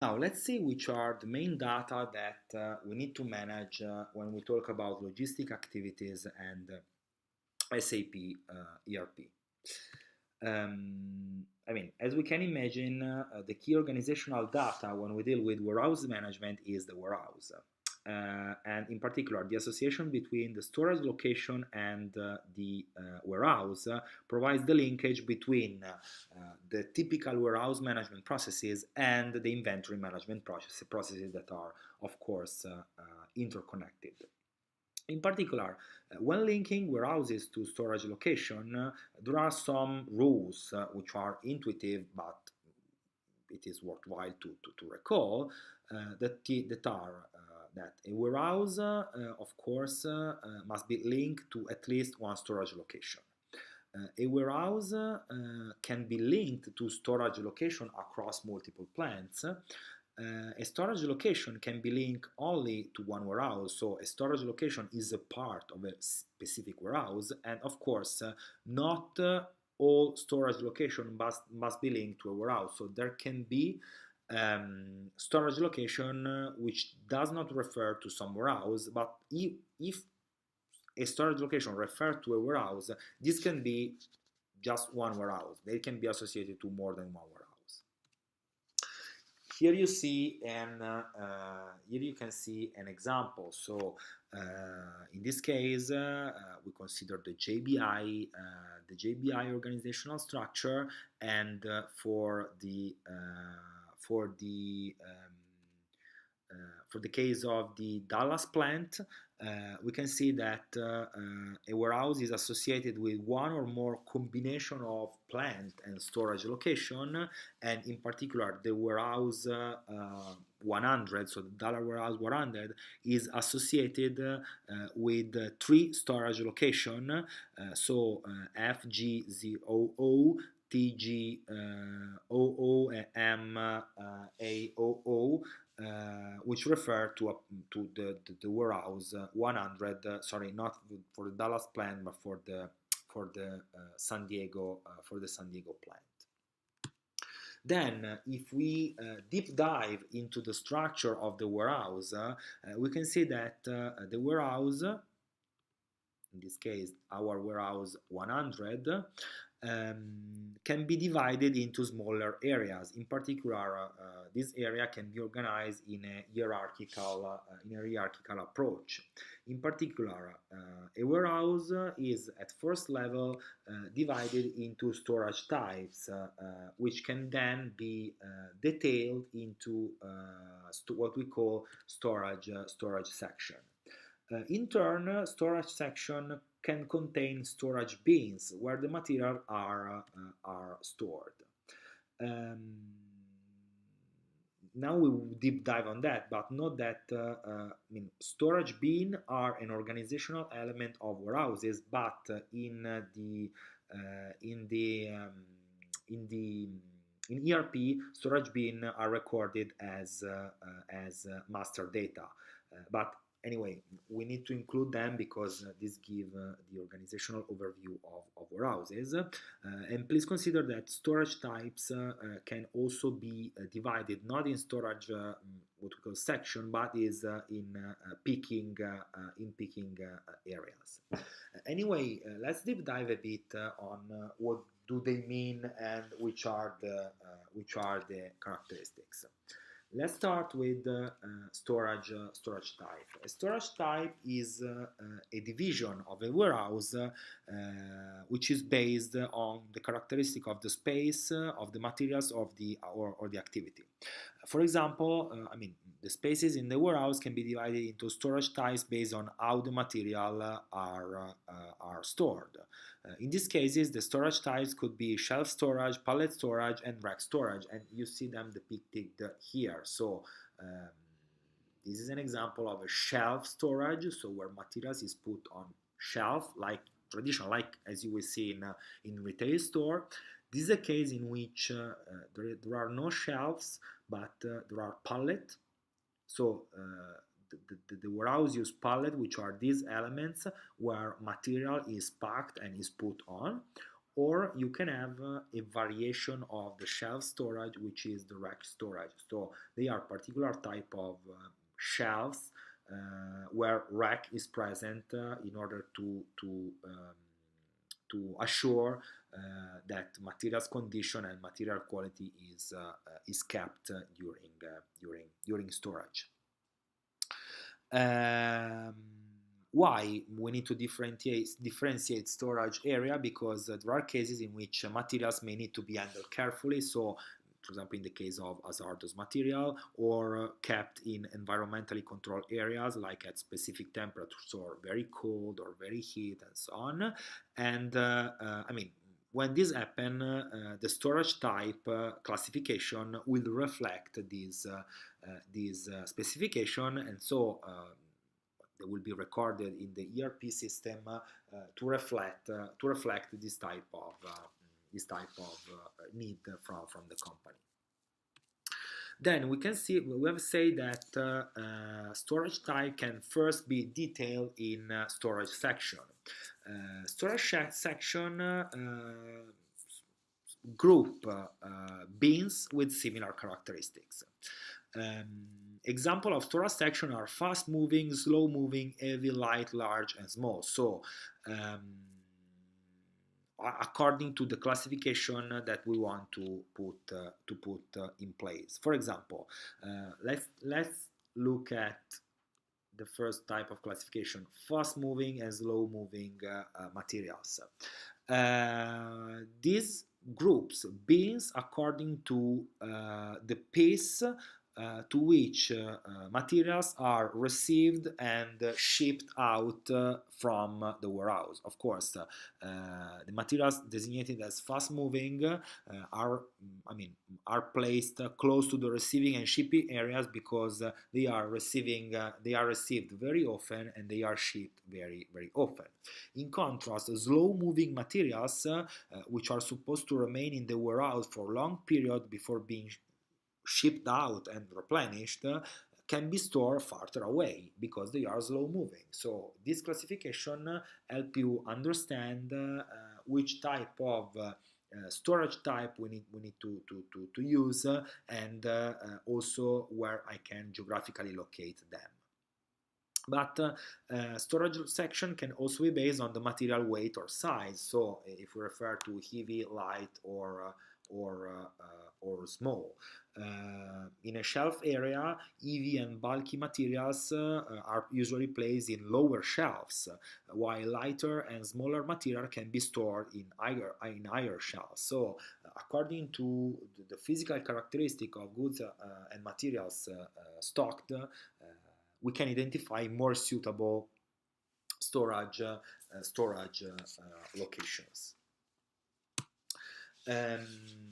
Now, let's see which are the main data that we need to manage when we talk about logistic activities and SAP ERP. As we can imagine, the key organizational data when we deal with warehouse management is the warehouse. And in particular, the association between the storage location and the warehouse provides the linkage between the typical warehouse management processes and the inventory management processes that are, of course, interconnected. In particular, when linking warehouses to storage location, there are some rules which are intuitive, but it is worthwhile to recall that are that a warehouse, of course, must be linked to at least one storage location. A warehouse can be linked to storage location across multiple plants. A storage location can be linked only to one warehouse, so a storage location is a part of a specific warehouse, and of course, not all storage location must be linked to a warehouse. So there can be storage location which does not refer to some warehouse, but if a storage location refers to a warehouse, this can be just one warehouse. They can be associated to more than one warehouse. Here you see here you can see an example. So in this case, we consider the JBI organizational structure, and for the case of the Dallas plant, we can see that a warehouse is associated with one or more combination of plant and storage location, and in particular the warehouse 100, so the Dallas warehouse 100 is associated with 3 storage location, so FG000, TG00, and MA00, which refer to the warehouse 100. Sorry, not for the Dallas plant, but for the San Diego plant. Then, if we deep dive into the structure of the warehouse, we can see that the warehouse, in this case our warehouse 100, can be divided into smaller areas. In particular, this area can be organized in a hierarchical approach. In particular, a warehouse is at first level divided into storage types, which can then be detailed into what we call storage section. In turn, storage section can contain storage bins where the material are stored. Now we will deep dive on that, but note that storage bin are an organizational element of warehouses, but in ERP, storage bin are recorded as master data, but anyway, we need to include them because this gives the organizational overview of warehouses. And please consider that storage types can also be divided not in storage, what we call section, but is in picking areas. Anyway, let's deep dive a bit on what do they mean and which are the characteristics. Let's start with storage type. A storage type is a division of a warehouse which is based on the characteristic of the space, of the materials, or the activity. For example, the spaces in the warehouse can be divided into storage types based on how the material are stored. In these cases, the storage types could be shelf storage, pallet storage, and rack storage, and you see them depicted here. So this is an example of a shelf storage, so where materials is put on shelf, like traditional, like as you will see in retail store. This is a case in which there are no shelves, but there are pallets. So the warehouse use pallet, which are these elements where material is packed and is put on. or you can have a variation of the shelf storage, which is the rack storage. So they are particular type of shelves where rack is present in order to assure that materials condition and material quality is kept during storage. Why we need to differentiate storage area? Because there are cases in which materials may need to be handled carefully. So, for example, in the case of hazardous material, or kept in environmentally controlled areas, like at specific temperatures, or very cold or very heat, and so on. And I mean, when this happens, the storage type classification will reflect this specification, and so they will be recorded in the ERP system to reflect this type of need from the company. Then we have said that storage type can first be detailed in storage section. Storage section group bins with similar characteristics. Example of storage section are fast moving, slow moving, heavy, light, large, and small. So according to the classification that we want to put in place. For example, let's look at the first type of classification: fast moving and slow moving materials. These groups bins according to the pace to which materials are received and shipped out from the warehouse. Of course, the materials designated as fast-moving are placed close to the receiving and shipping areas because they are received very often and they are shipped very often. In contrast, slow-moving materials, which are supposed to remain in the warehouse for a long period before being shipped out and replenished, can be stored farther away because they are slow moving. So this classification helps you understand which type of storage type we need to use, and also where I can geographically locate them. But storage section can also be based on the material weight or size. So if we refer to heavy, light, or small. In a shelf area, heavy and bulky materials are usually placed in lower shelves, while lighter and smaller material can be stored in higher shelves. So, according to the physical characteristic of goods and materials stocked, we can identify more suitable storage locations.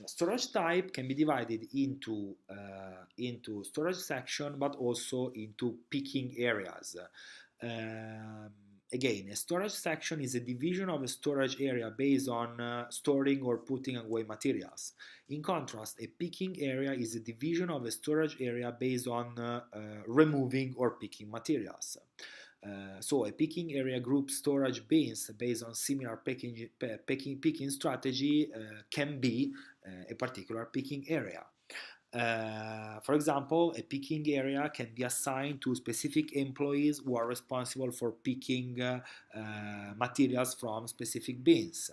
Storage type can be divided into storage section, but also into picking areas. Again, a storage section is a division of a storage area based on storing or putting away materials. In contrast, a picking area is a division of a storage area based on removing or picking materials. So a picking area groups storage bins based on similar picking strategy can be a particular picking area. For example, a picking area can be assigned to specific employees who are responsible for picking materials from specific bins.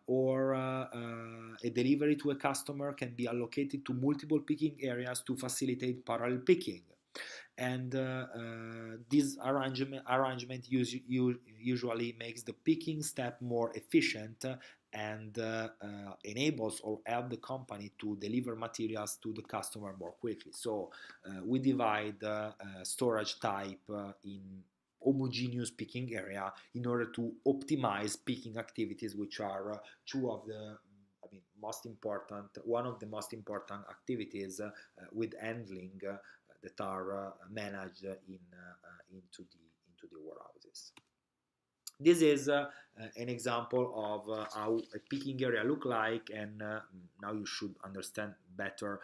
Or a delivery to a customer can be allocated to multiple picking areas to facilitate parallel picking. And this arrangement usually makes the picking step more efficient and enables or help the company to deliver materials to the customer more quickly. So we divide storage type in homogeneous picking area in order to optimize picking activities, which are one of the most important activities with handling that are managed into the warehouses. This is an example of how a picking area look like, and now you should understand better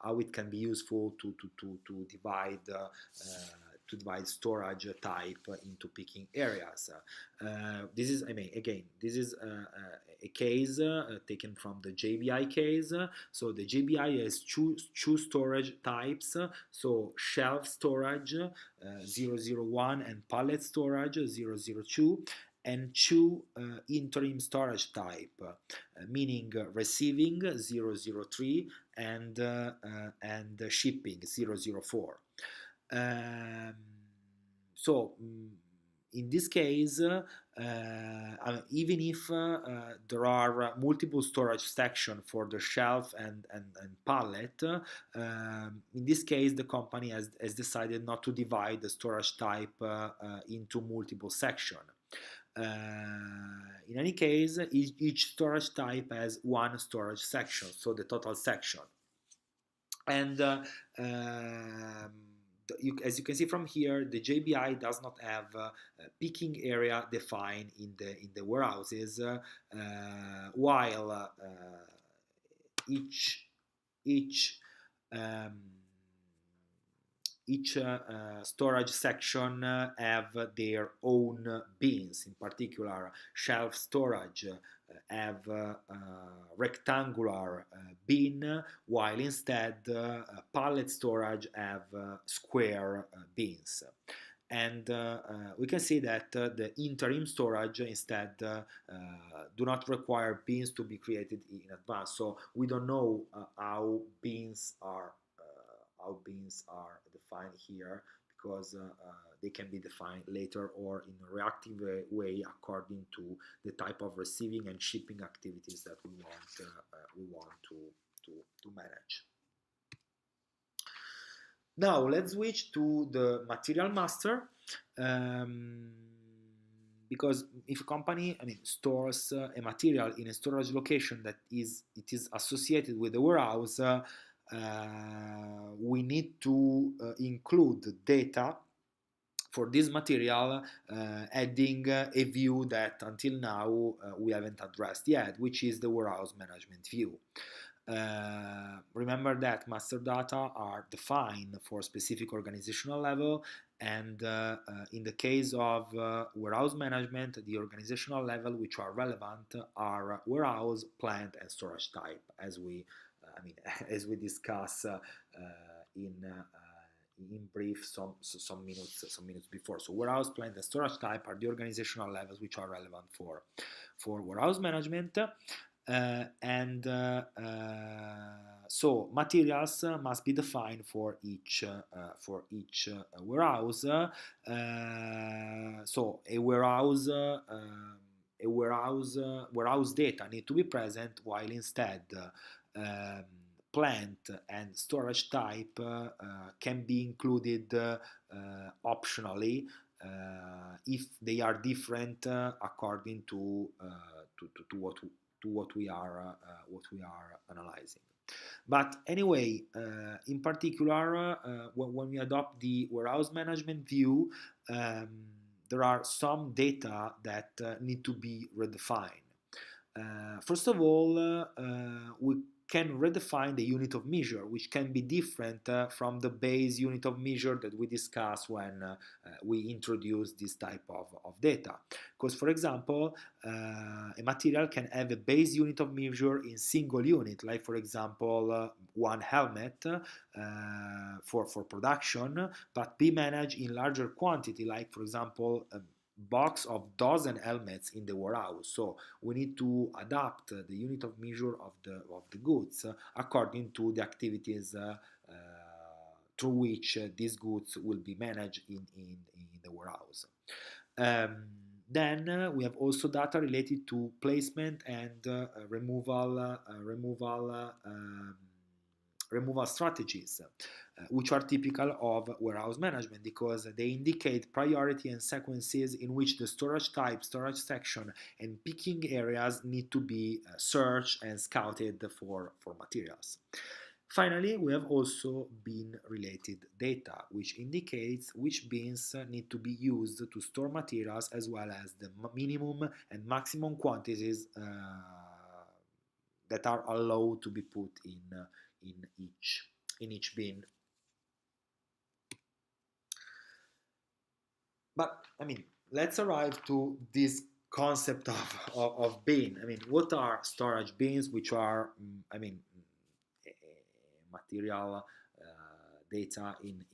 how it can be useful to divide storage type into picking areas. This is, again, this is a case taken from the JBI case. So the JBI has two storage types, so shelf storage 001 and pallet storage 002, and two interim storage type, meaning receiving 003 and shipping 004. So in this case, even if there are multiple storage sections for the shelf and pallet, in this case the company has decided not to divide the storage type into multiple sections. In any case, each storage type has one storage section, so the total section. And as you can see from here, the JBI does not have picking area defined in the warehouses, while each storage section have their own bins. In particular, shelf storage have rectangular bin, while instead pallet storage have square bins. And we can see that the interim storage instead do not require bins to be created in advance. So we don't know how bins are defined here, because they can be defined later or in a reactive way according to the type of receiving and shipping activities that we want to manage. Now let's switch to the material master, because if a company stores a material in a storage location that is associated with the warehouse, we need to include data for this material, adding a view that until now we haven't addressed yet, which is the warehouse management view. Remember that master data are defined for specific organizational level, and in the case of warehouse management, the organizational level which are relevant are warehouse, plant, and storage type, as we discussed in brief some minutes before. So warehouse, plant, and storage type are the organizational levels which are relevant for warehouse management. So materials must be defined for each warehouse. So a warehouse data need to be present, while instead plant and storage type can be included optionally if they are different according to what we are analyzing. But anyway, in particular, when we adopt the warehouse management view, there are some data that need to be redefined. First of all, we can redefine the unit of measure, which can be different from the base unit of measure that we discussed when we introduce this type of data. Because, for example, a material can have a base unit of measure in single unit, like, for example, one helmet for production, but be managed in larger quantity, like, for example, box of dozen helmets in the warehouse. So we need to adapt the unit of measure of the goods according to the activities through which these goods will be managed in the warehouse. Then we have also data related to placement and removal strategies, which are typical of warehouse management, because they indicate priority and sequences in which the storage type, storage section, and picking areas need to be searched and scouted for materials. Finally, we have also bin related data, which indicates which bins need to be used to store materials, as well as the minimum and maximum quantities that are allowed to be put in each bin. But I mean, let's arrive to this concept of bin. I mean, what are storage bins, which are, material data in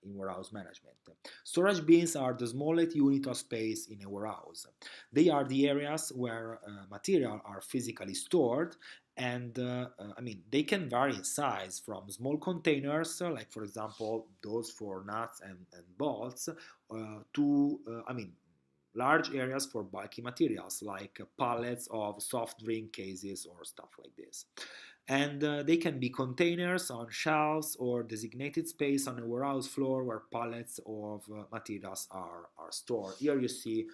warehouse management. Storage bins are the smallest unit of space in a warehouse. They are the areas where material are physically stored, and they can vary in size from small containers, like for example those for nuts and bolts, to large areas for bulky materials like pallets of soft drink cases or stuff like this. And they can be containers on shelves or designated space on a warehouse floor where pallets of materials are stored. Here you see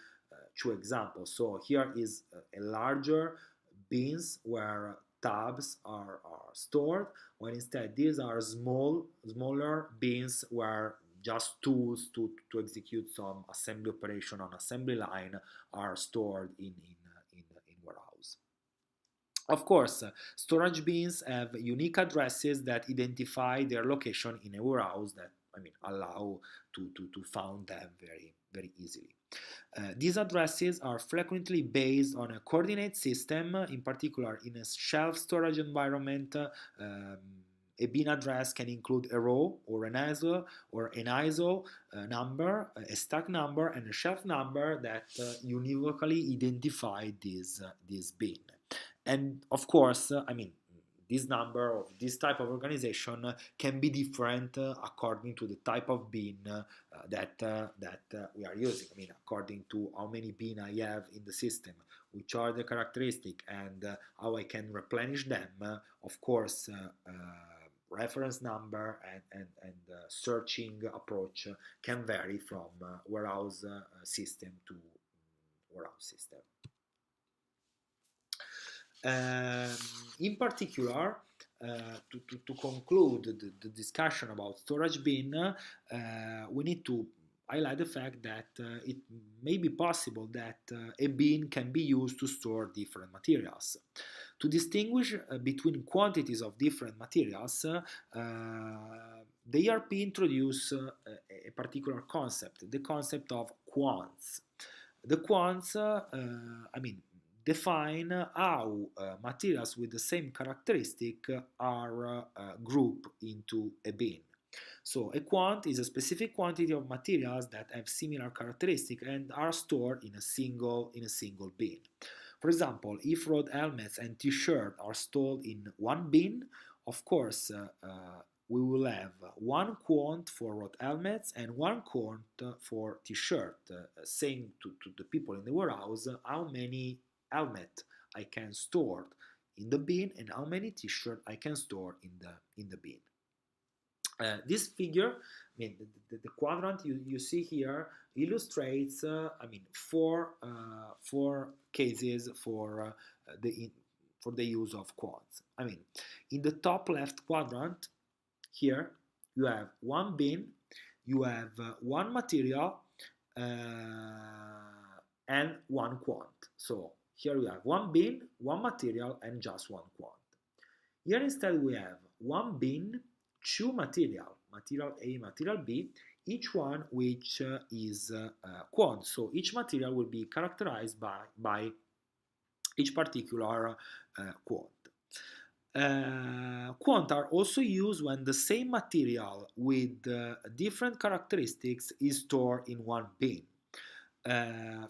two examples. So here is a larger bins where tabs are stored, when instead these are smaller bins where just tools to execute some assembly operation on assembly line are stored in warehouse. Of course, storage bins have unique addresses that identify their location in a warehouse that allow to find them very easily. These addresses are frequently based on a coordinate system, in particular in a shelf storage environment. A bin address can include a row or an ISO number, a stack number, and a shelf number that univocally identify this bin. And of course, this number or this type of organization can be different according to the type of bin that we are using. According to how many bin I have in the system, which are the characteristics, and how I can replenish them. Of course, reference number and searching approach can vary from warehouse system to warehouse system. In particular, to conclude the discussion about storage bin, we need to highlight the fact that it may be possible that a bin can be used to store different materials. To distinguish between quantities of different materials, the ERP introduced a particular concept, the concept of quants. The quants, define how materials with the same characteristic are grouped into a bin. So a quant is a specific quantity of materials that have similar characteristics and are stored in a single bin. For example, if road helmets and t-shirt are stored in one bin, of course we will have one quant for road helmets and one quant for t-shirt, saying to the people in the warehouse how many helmet I can store in the bin and how many t-shirt I can store in the bin. This figure, the quadrant you see here illustrates, four cases for the use of quants. In the top left quadrant, here you have one bin, you have one material, and one quant. So here we have one bin, one material, and just one quant. Here instead we have one bin, two material A, material B, each one which is quant. So each material will be characterized by each particular quant. Quant are also used when the same material with different characteristics is stored in one bin.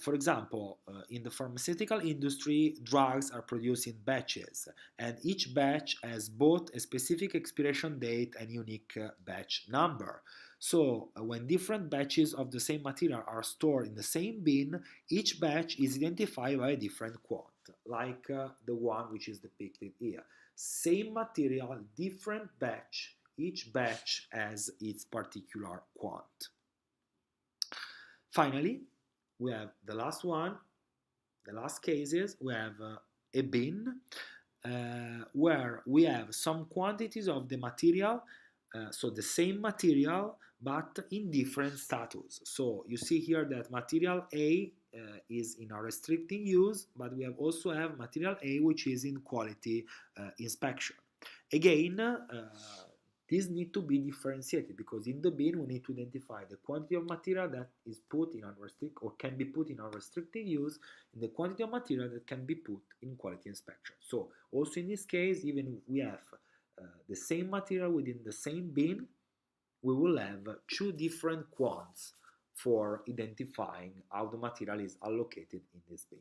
For example, in the pharmaceutical industry, drugs are produced in batches, and each batch has both a specific expiration date and unique batch number. So, when different batches of the same material are stored in the same bin, each batch is identified by a different quant, like the one which is depicted here. Same material, different batch, each batch has its particular quant. Finally, we have the last one, the last cases, we have a bin where we have some quantities of the material, so the same material, but in different status. So you see here that material A is in a restricting use, but we also have material A which is in quality inspection. Again, These need to be differentiated because in the bin we need to identify the quantity of material that is put in unrestricted or can be put in unrestricted use and the quantity of material that can be put in quality inspection. So also in this case, even if we have the same material within the same bin, we will have two different quants for identifying how the material is allocated in this bin.